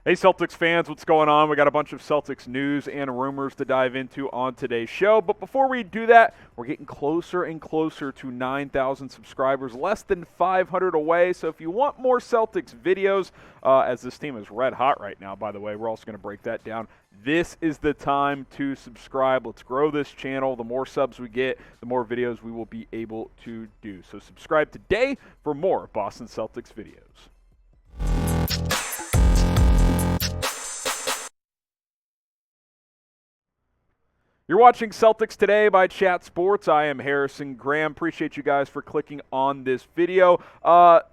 Hey, Celtics fans, what's going on? We got a bunch of Celtics news and rumors to dive into on today's show. But before we do that, we're getting closer and closer to 9,000 subscribers, less than 500 away. So if you want more Celtics videos, as this team is red hot right now, by the way, we're also going to break that down. This is the time to subscribe. Let's grow this channel. The more subs we get, the more videos we will be able to do. So subscribe today for more Boston Celtics videos. You're watching Celtics Today by Chat Sports. I am Harrison Graham. Appreciate you guys for clicking on this video.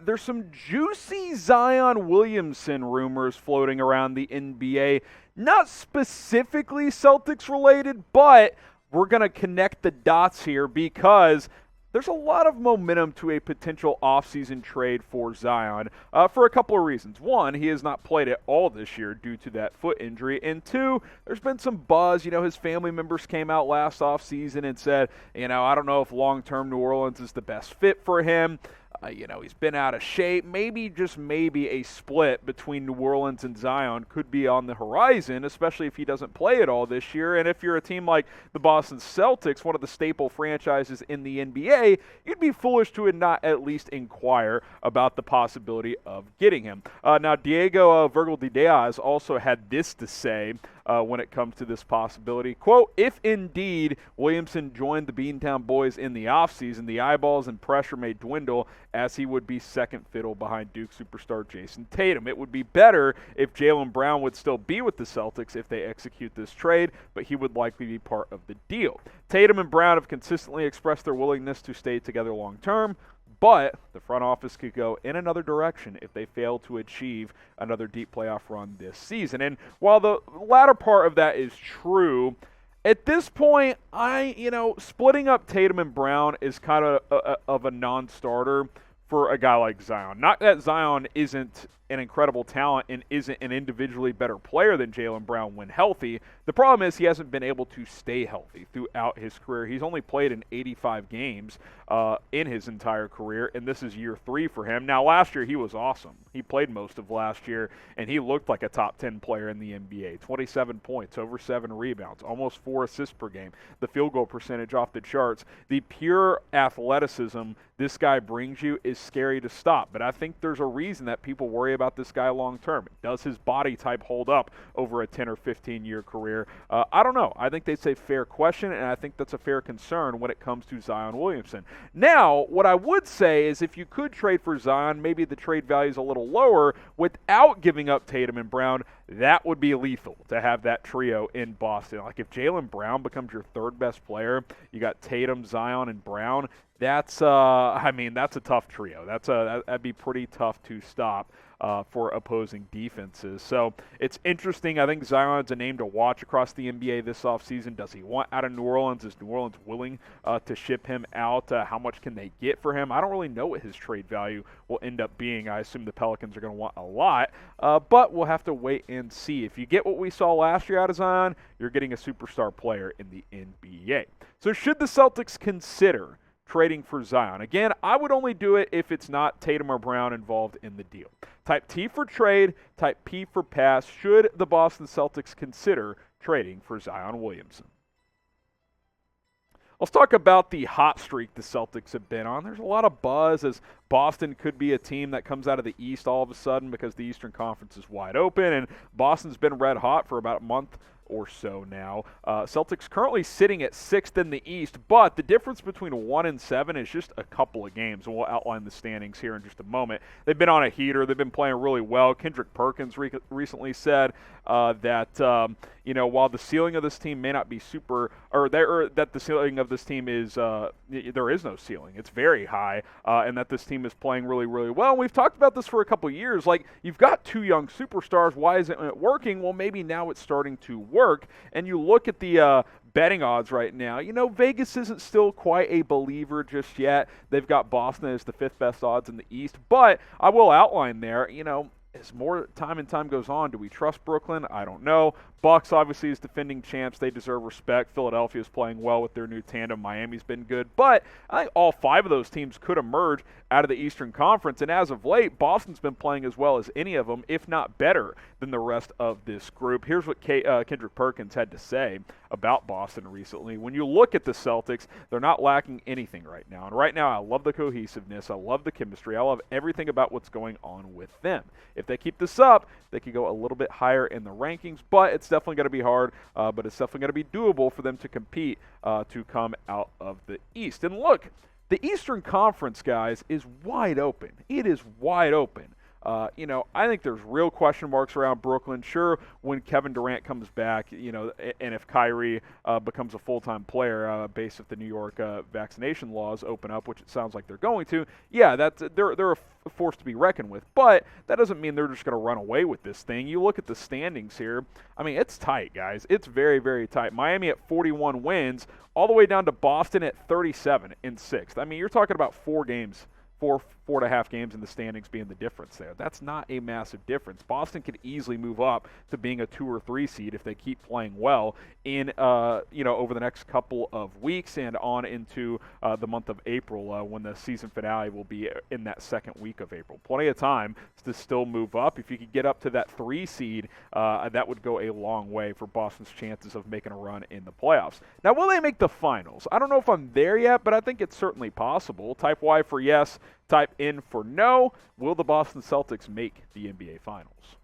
There's some juicy Zion Williamson rumors floating around the NBA. Not specifically Celtics related, but we're going to connect the dots here because there's a lot of momentum to a potential offseason trade for Zion for a couple of reasons. One, he has not played at all this year due to that foot injury. And two, there's been some buzz. You know, his family members came out last offseason and said, I don't know if long-term New Orleans is the best fit for him. He's been out of shape. Maybe, just maybe, a split between New Orleans and Zion could be on the horizon, especially if he doesn't play at all this year. And if you're a team like the Boston Celtics, one of the staple franchises in the NBA, you'd be foolish to not at least inquire about the possibility of getting him. Now, Diego Virgil de Diaz also had this to say when it comes to this possibility. Quote, if indeed Williamson joined the Beantown Boys in the offseason, the eyeballs and pressure may dwindle as he would be second fiddle behind Duke superstar Jason Tatum. It would be better if Jaylen Brown would still be with the Celtics if they execute this trade, but he would likely be part of the deal. Tatum and Brown have consistently expressed their willingness to stay together long term, but the front office could go in another direction if they fail to achieve another deep playoff run this season. And while the latter part of that is true, at this point, splitting up Tatum and Brown is kind of a non-starter for a guy like Zion. Not that Zion isn't an incredible talent and isn't an individually better player than Jaylen Brown when healthy. The problem is he hasn't been able to stay healthy throughout his career. He's only played in 85 games in his entire career, and this is year 3 for him. Now, last year he was awesome. He played most of last year, and he looked like a top 10 player in the NBA. 27 points, over 7 rebounds, almost 4 assists per game. The field goal percentage off the charts. The pure athleticism this guy brings you is scary to stop, but I think there's a reason that people worry about this guy long term. Does his body type hold up over a 10 or 15 year career? I don't know. I think that's a fair question, and I think that's a fair concern when it comes to Zion Williamson. Now, what I would say is if you could trade for Zion, maybe the trade value is a little lower without giving up Tatum and Brown. That would be lethal to have that trio in Boston. Like if Jaylen Brown becomes your third best player, you got Tatum, Zion, and Brown. That's a tough trio. That'd be pretty tough to stop for opposing defenses. So it's interesting. I think Zion's a name to watch across the NBA this offseason. Does he want out of New Orleans? Is New Orleans willing to ship him out? How much can they get for him? I don't really know what his trade value will end up being. I assume the Pelicans are going to want a lot, but we'll have to wait and see. If you get what we saw last year out of Zion, you're getting a superstar player in the NBA. So should the Celtics consider trading for Zion? Again, I would only do it if it's not Tatum or Brown involved in the deal. Type T for trade, type P for pass. Should the Boston Celtics consider trading for Zion Williamson? Let's talk about the hot streak the Celtics have been on. There's a lot of buzz as Boston could be a team that comes out of the East all of a sudden because the Eastern Conference is wide open, and Boston's been red hot for about a month or so now. Celtics currently sitting at 6th in the East, but the difference between 1 and 7 is just a couple of games, and we'll outline the standings here in just a moment. They've been on a heater. They've been playing really well. Kendrick Perkins recently said that while the ceiling of this team may not be that the ceiling of this team is there is no ceiling. It's very high, and that this team is playing really, really well. And we've talked about this for a couple of years. Like, you've got 2 young superstars. Why isn't it working? Well, maybe now it's starting to work. And you look at the betting odds right now. Vegas isn't still quite a believer just yet. They've got Boston as the 5th best odds in the East. But I will outline there, as more time goes on, do we trust Brooklyn? I don't know. Bucks obviously is defending champs. They deserve respect. Philadelphia is playing well with their new tandem. Miami's been good. But I think all 5 of those teams could emerge out of the Eastern Conference. And as of late, Boston's been playing as well as any of them, if not better than the rest of this group. Here's what Kendrick Perkins had to say about Boston recently. When you look at the Celtics, they're not lacking anything right now. And right now, I love the cohesiveness. I love the chemistry. I love everything about what's going on with them. If they keep this up, they could go a little bit higher in the rankings, but it's definitely going to be hard, but it's definitely going to be doable for them to compete to come out of the East. And look, the Eastern Conference, guys, is wide open. It is wide open. I think there's real question marks around Brooklyn. Sure, when Kevin Durant comes back, and if Kyrie becomes a full-time player based if the New York vaccination laws open up, which it sounds like they're going to, yeah, they're a force to be reckoned with. But that doesn't mean they're just going to run away with this thing. You look at the standings here. I mean, it's tight, guys. It's very, very tight. Miami at 41 wins, all the way down to Boston at 37 in 6th. I mean, you're talking about 4 and a half games in the standings being the difference there. That's not a massive difference. Boston could easily move up to being a 2 or 3 seed if they keep playing well in over the next couple of weeks and on into the month of April when the season finale will be in that second week of April. Plenty of time to still move up. If you could get up to that 3 seed, that would go a long way for Boston's chances of making a run in the playoffs. Now, will they make the finals? I don't know if I'm there yet, but I think it's certainly possible. Type Y for yes. Type in for no. Will the Boston Celtics make the NBA Finals?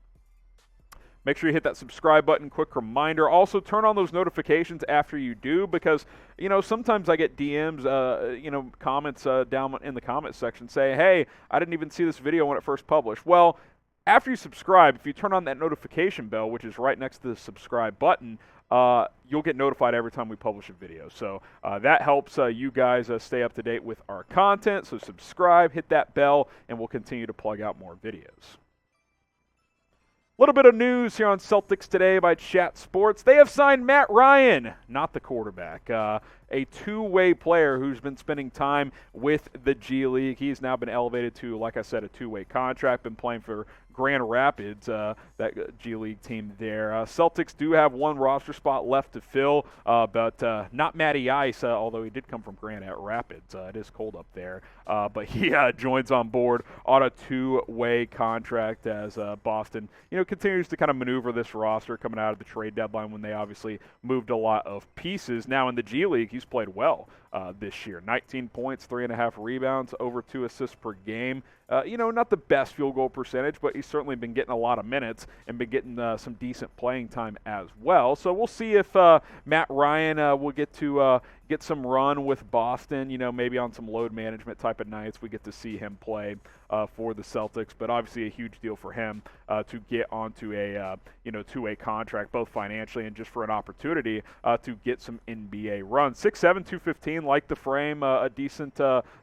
Make sure you hit that subscribe button. Quick reminder. Also, turn on those notifications after you do because, sometimes I get DMs, comments down in the comment section say, hey, I didn't even see this video when it first published. Well, after you subscribe, if you turn on that notification bell, which is right next to the subscribe button, you'll get notified every time we publish a video. So that helps you guys stay up to date with our content. So subscribe, hit that bell, and we'll continue to plug out more videos. A little bit of news here on Celtics Today by Chat Sports. They have signed Matt Ryan, not the quarterback, a two-way player who's been spending time with the G League. He's now been elevated to, like I said, a two-way contract, been playing for Grand Rapids, that G League team there. Celtics do have one roster spot left to fill, but not Matty Ice, although he did come from Grand Rapids. It is cold up there. But he joins on board on a two-way contract as Boston, continues to kind of maneuver this roster coming out of the trade deadline when they obviously moved a lot of pieces. Now in the G League, he's played well this year. 19 points, 3.5 rebounds, over 2 assists per game. Not the best field goal percentage, but he's certainly been getting a lot of minutes and been getting some decent playing time as well. So we'll see if Matt Ryan will get to get some run with Boston, maybe on some load management type of nights. We get to see him play for the Celtics, but obviously a huge deal for him to get onto a two-way contract, both financially and just for an opportunity to get some NBA run. 6'7", 215, like the frame, a decent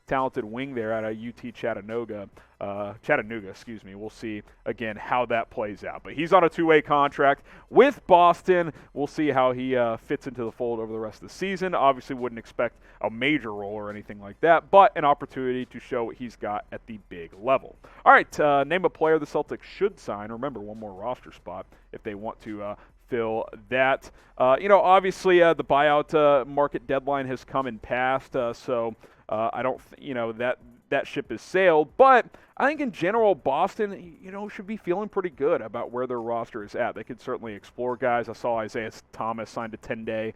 talented wing there at a UT Chattanooga. We'll see, again, how that plays out. But he's on a two-way contract with Boston. We'll see how he fits into the fold over the rest of the season. Obviously wouldn't expect a major role or anything like that, but an opportunity to show what he's got at the big level. All right, name a player the Celtics should sign. Remember, one more roster spot if they want to fill that. Obviously the buyout market deadline has come and passed, so I don't that ship has sailed, but I think in general, Boston, should be feeling pretty good about where their roster is at. They could certainly explore guys. I saw Isaiah Thomas signed a 10-day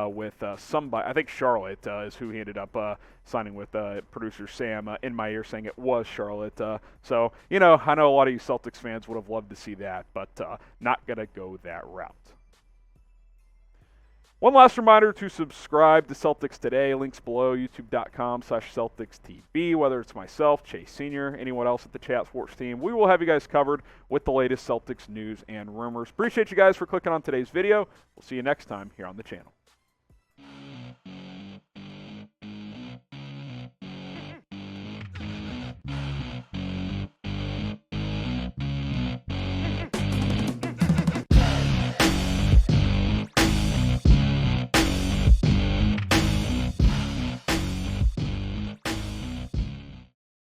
with somebody. I think Charlotte is who he ended up signing with. Producer Sam in my ear saying it was Charlotte. So, I know a lot of you Celtics fans would have loved to see that, but not going to go that route. One last reminder to subscribe to Celtics Today. Links below, youtube.com/CelticsTV. Whether it's myself, Chase Sr., anyone else at the Chat Sports team, we will have you guys covered with the latest Celtics news and rumors. Appreciate you guys for clicking on today's video. We'll see you next time here on the channel.